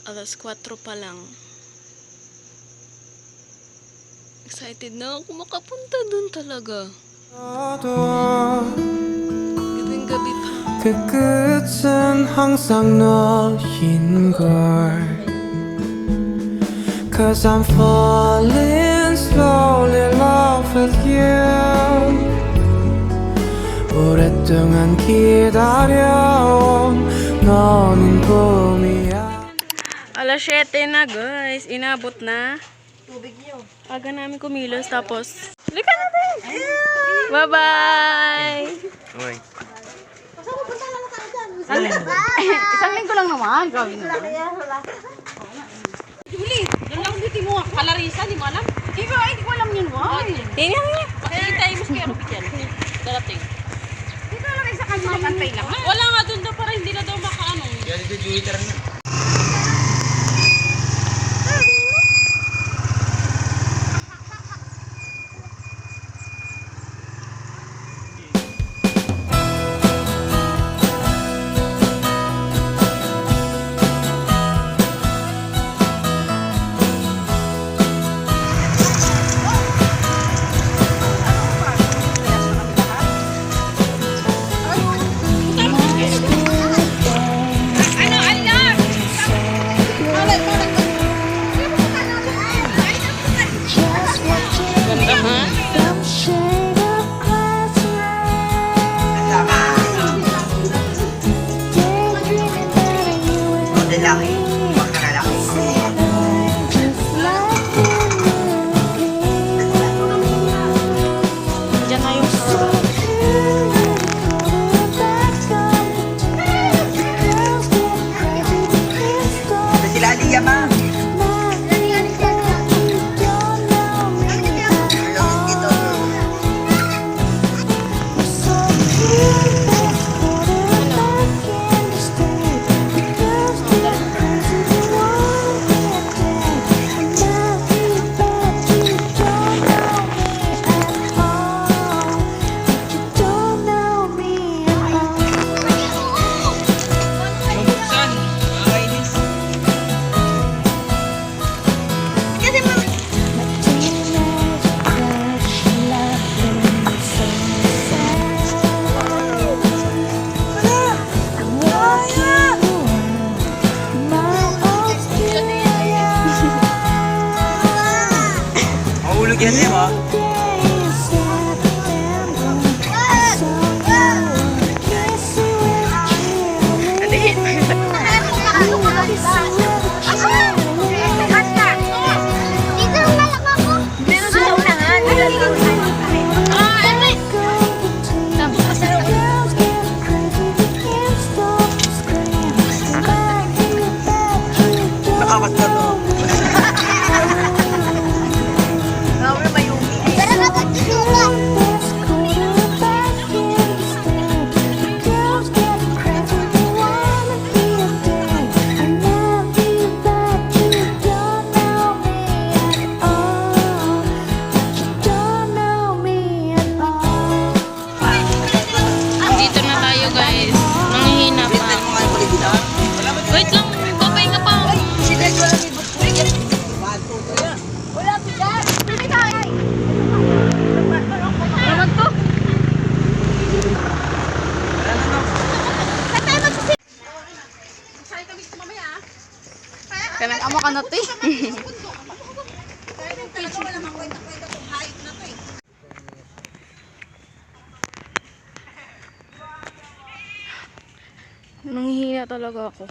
Alas 4 pa lang. Excited na ako makapunta dun talaga. Gabing-gabi pa. 그 끝은 항상 너인 걸. 'Cause I'm falling slowly in love with you. 오랫동안 기다려온 너는 꿈이야. Alas 7 na guys. Inabot na. Tubig niyo. Aga namin kumilos tapos. Lika natin! Bye-bye! Isang linggo lang naman. Gawin na. Julie, yan lang dito mo. Kalarisa, di mo alam? Hindi ko alam yun. Tingnan niya. Pakitay mo siya Rubik yan. Darating. Hindi ko alam sa kanya. Makantay lang. Wala nga doon daw para hindi na daw makaano. Kaya dito Jupiter na. Lalaki, magkakalaki. Diyan na yung Ito sila Aliyah, ma. Mahulog yan eh, ma. Nakawas na to. Dito na tayo guys. Nanghihina pa. Wait lang. Papahinga pa ako. Naman to. Kanang amo ka na to eh. Nanghihina talaga ako.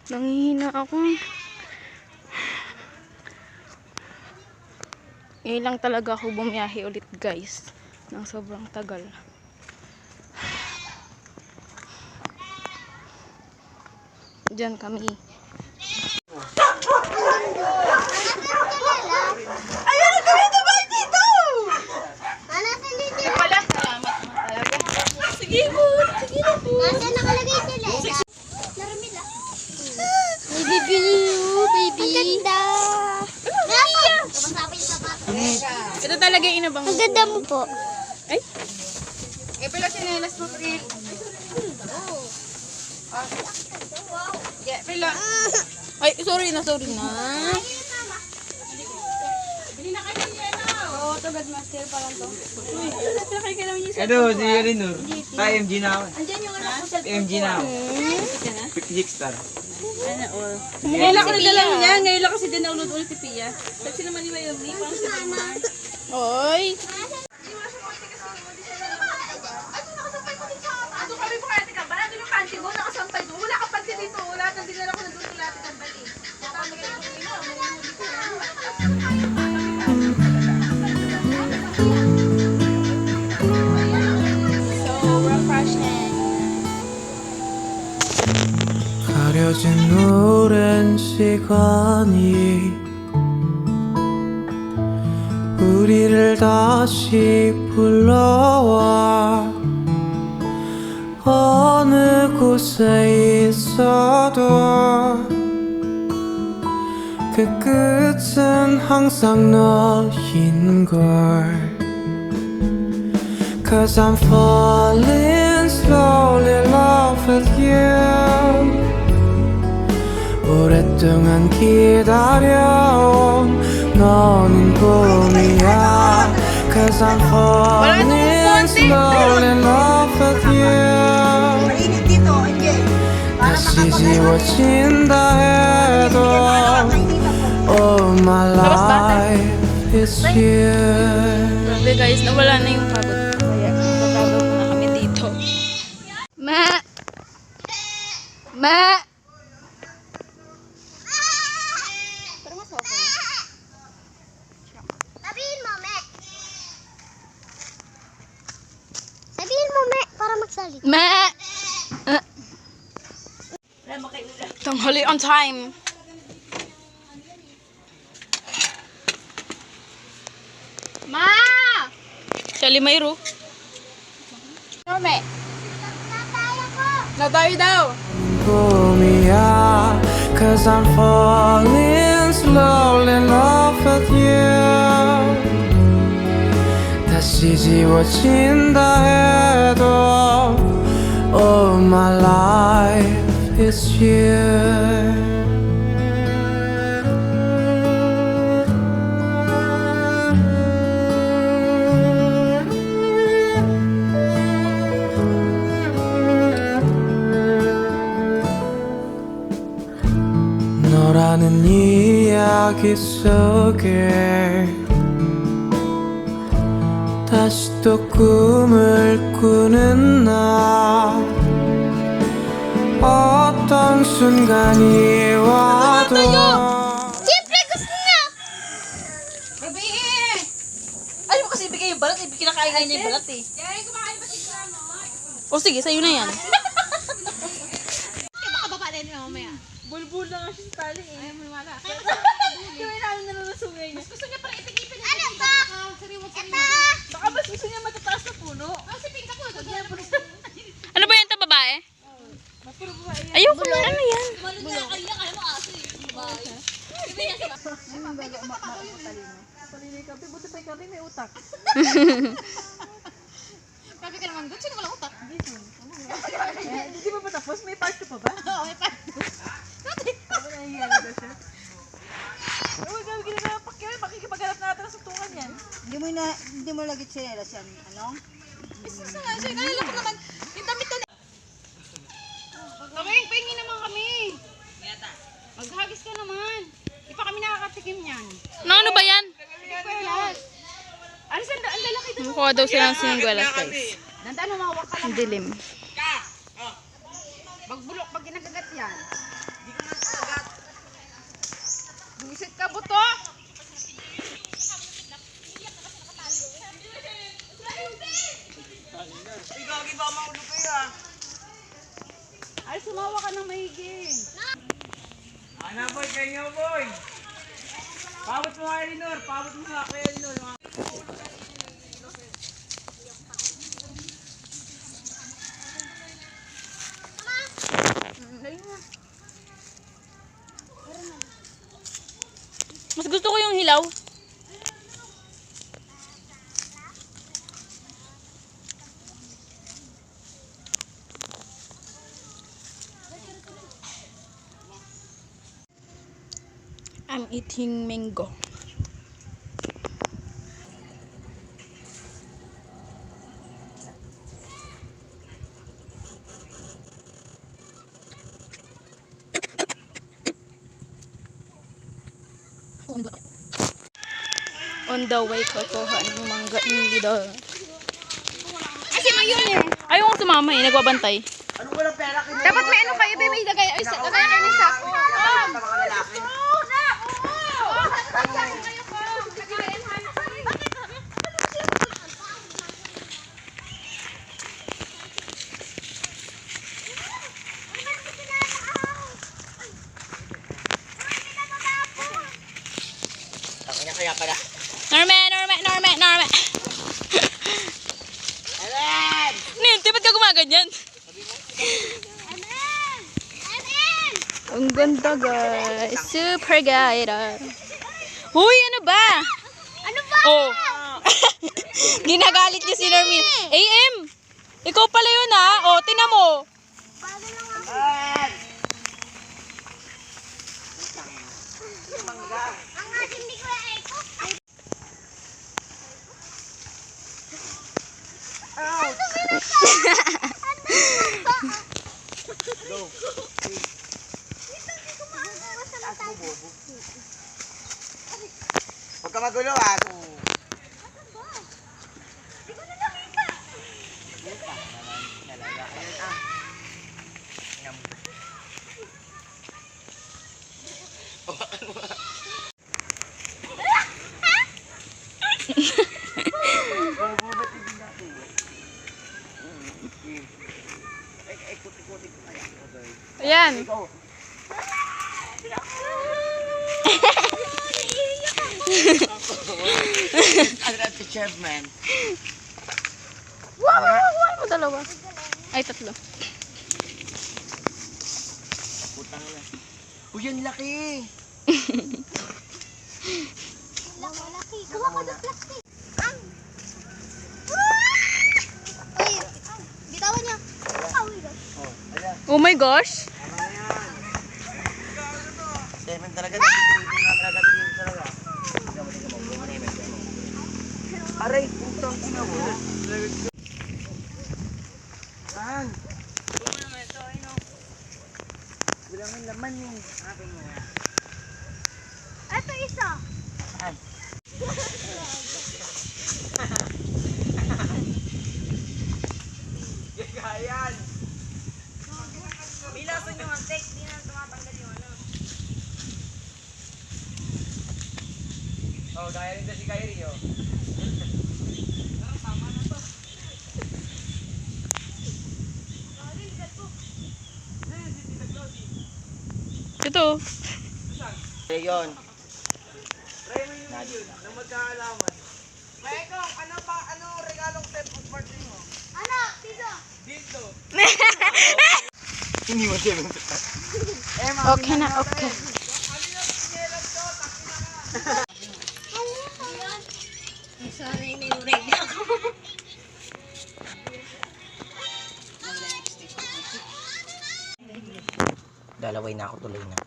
Nanghihina ako. Ngayon lang talaga ako bumiyahe ulit guys. Nang sobrang tagal. Diyan kami. Ayan, kami ito ba dito? Wala, salamat mo talaga. Sige po. Sige na po. Nasaan nakalagay sila? Laramila. Baby, baby. Ang ganda. nag-iinabang. Ang ganda mo po. Ay, Pila sinelas mo, Pril. Pila. ay, sorry na. Bili na kayo niya na. Oo, to Godmaster pa lang to. Ano, si Elinor. MG na ako. Andiyan yung anak ko sa MG na ako. 56 star. Ngayon lang ako nadala niya. Ngayon lang kasi dinownload ulit si Pia. Kasi naman ni Mayumi. Parang si Mayumi. Oy. Ano kami po kaya tika? Barado yung panty mo. Nakasampay doon. Wala kang panty dito. Lahat ng dinala ko nandun sa lahat ng panty. So, refreshing. 가려진 오랜 시간이 우리를 다시 불러와 어느 곳에 있어도 그 끝은 항상 너인걸 Cause I'm falling slowly in love with you 오랫동안 기다려온 너는 꿈이야 Cause I'm falling slowly in love with you Mainit dito, MG. 다시 지워진다 해도 Oh my life is you Grabe guys, nawala na yung pagod ko. Kaya magagawa na kami dito. Ma! Sabihin mo, me. Sabihin mo, me, para magsalit. Ma! Tanghali on time. Ma! Sally Mayro. Norme. Tataya ko. Natayo daw. 꿈이야 Cause I'm falling slowly in love with you 다시 지워진다 해도 Oh my life is you 너라는 이야기 속에 다시 또 꿈을 꾸는 나 어떤 순간이 와도 Siyempre, gusto na. Baby! Ayaw mo kasi ibigay yung balat. Kinakain niya yung balat eh. O sige, sa'yo na yan. Baka baba din niya mamaya. Bulbul lang nga siya sa tali eh. Ayaw mo wala. Hindi mo namin nalulusungay niya. Gusto niya parang itigipin niya. Ano ba? Baka mas gusto niya matataas na puno. Kasi pinta ko. Ano ba yan, ta babae? Ayoko na, ano yan? Kaya mo aso eh. Palinay ka. Buti pa ikaw may utak. Sabi ka naman, good. Sino walang utak? Hindi ba tapos? May part 2 pa ba? Oo, may part 2. Sabi na hiyan na siya. Uy, gabi ginagawa pa kayo. Makikipaghanap natin sa tungan yan. Hindi mo lagi sinelas yan. Ano? Business na nga siya. Nalala ko naman. Yung damit na. Kaming, pahingi naman kami. Maghagis ka naman. Di pa kami nakakatikim yan. Ano ba yan? Ano saan? Ang lalaki doon. Mukha daw silang siningwalas guys. Dandaan, humawak ka Ang naman. dilim. Magbulok pag ginagagat yan. Hindi ko nagagat. Buisit ka, buto! Ikaw, iba maulo kayo ah. Ay, sumawa ka ng maigi. Ano boy, kayo boy. Pabot mo nga Elinor, pabot mo nga kay Elinor. Mas gusto ko yung hilaw. I'm eating mango. On the way ko kuha ng mangga ng dito. Ay, si Mayun eh. Ayaw ko sumama eh, nagbabantay. Dapat may ano kayo, may lagay kayo ng sako. Norme. Ninti, ba't ka gumaganyan? Ang ganda guys. Super ganda. Huy, ano ba? Ano ba? Oh. Ginagalit niya si Normin. AM! Ikaw pala yun ha. Oh, tina mo. Bago lang ako. Ang ating di ko eko. Huwag ka magulo ah. Ayan. Ano na si Chef man? Wow, mo dalawa. Ay, tatlo. Putang na. Uy, ang laki. Laki. Kuha ko ng plastic. Uy, bitawan niya. Oh my gosh. Seven talaga. Nagtitiritin na talaga. Tingin talaga. Aray, putang ina mo. Saan? Bilang ang laman yung aking mo. Ito isa. Saan? Gagayan! Bilasan yung antek, di na tumatanggal yung ano. Oh, gaya rin si Kyrie, oh. Tama na to. Ito. Yun. Try mo yung yun, na magkaalaman. Maekong, ano regalong step of birthday mo? Ano? Pizza. Dito. Hindi mo siya binta. Okay na, okay. Sorry, nilureg ako. Dalaway na ako, tuloy na.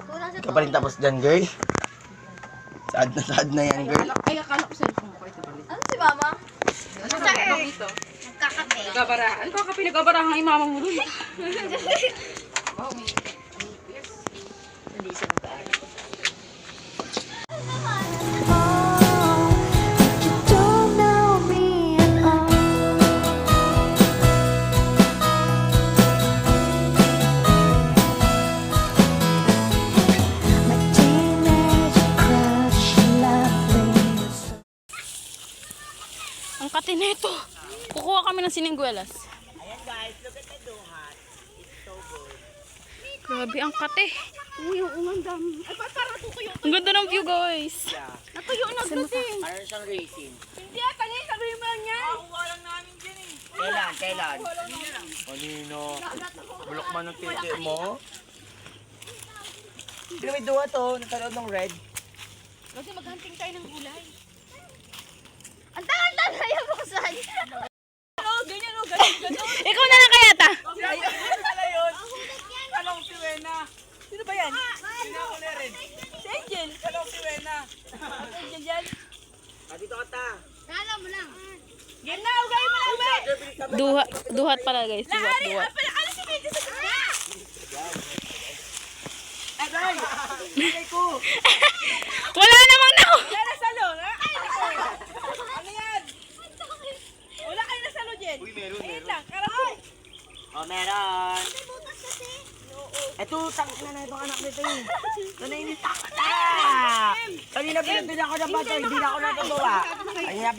Kulang sa Ikaw pa rin tapos dyan, girl. Saad na yan, girl. Ay, akala ko cellphone ko. Ito balik. Ano si Mama? Dito. Nagkakape. Nagkabarahan. Ano ka pinagkabarahan ang imama mo rin? You don't know me at all. My teenage crush left me. Ang kate nito. Kukuha kami ng siningguelas. Ayan guys, look at the donut. It's so good. Grabe ang kate. Uy, yung umandam. Ay, parang tutuyo. Ang ganda ng view, guys. Yeah. Natuyo na kasi. Parang siyang racing. Hindi, kanina sabi mo lang yan. Kailan? Kanino? Bulok man ng titi mo? Hindi may duwa to, nasa loob ng red. Kasi maghunting tayo ng gulay. Ang tagal na yung buksan. Ganyan o, ganyan. Ikaw na lang kaya ta. Ayun pala yun. Anong si Wena? Sino ba yan? Si Angel. Hello, si Wena. Angel yan. Dito ka ta. Kala mo lang. Yan na, ugay mo na, uwi. Duhat pala guys. Duhat. Ano si Medyo sa kanya? Aray! Aray ko! Wala namang nako. Wala na salo, ha? Ano yan? Wala kayo na salo, Jen. Uy, meron. Ayun lang, karapon. Oh, meron. Ito, tangin na itong anak nito eh. Nanainis ako na. Kanina pinagpili ako ng bato, hindi na ako natutuwa. Kanina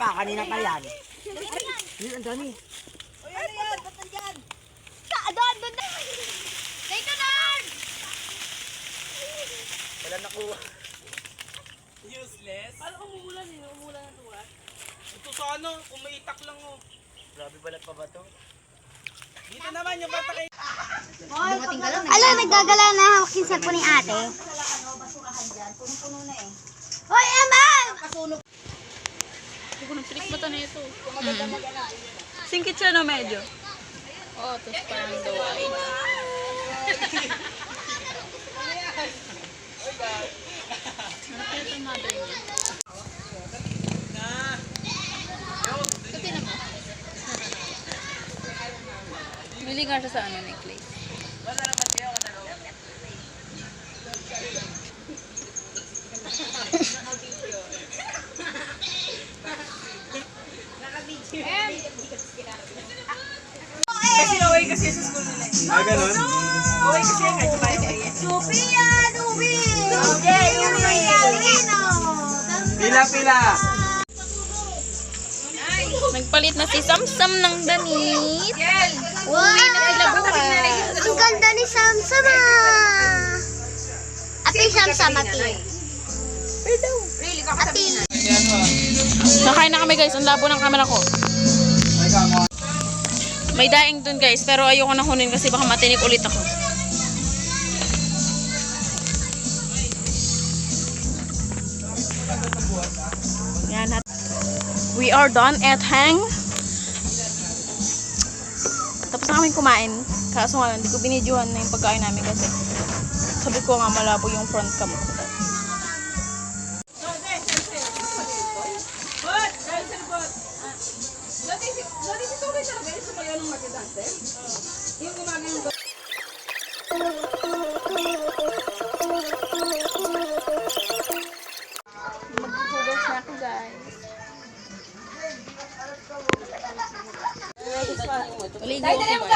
pa yan. Ayun, ang dami. O yan, yan. Ba't nandyan? Doon na. Dito doon. Wala nakuha. Useless. Paano umuulan eh? Umuulan na ito, ha? Ito sa ano, kumaitak lang oh. Grabe balat pa ba to? Dito naman yung bata kay... Ala, naggagala na hawak yung cellphone ni ate. Hoy, Emma! Hindi ko nagpilik mata na ito. Singkit siya no, medyo. Oo, tapos parang dawain. Ano kaya ito mother niya? Kasi naman. Bili nga siya sa ano, necklace. Kasi away kasi sa school nila. Ah, ganun? Away kasi yan, kahit kumain si Ariel. Sophia, Nubi! Okay, Pila. Nagpalit na si Samsam ng damit. Wow! Ang ganda ni Samsam ah! Ate Samsam, ate. Ate. Nakain na kami guys, ang labo ng camera ko. May daing dun guys, pero ayoko na kunin kasi baka matinik ulit ako. Yan. We are done at hang. Tapos na kami kumain. Kaso nga, hindi ko binidyohan na yung pagkain namin kasi sabi ko nga malabo yung front cam ko. Bot! Dahil sa bot! Dati si Tory talaga yung sumayaw ng magdadante? Yung gumagano ba? Magpupugas na ako guys. Uligo ako ba?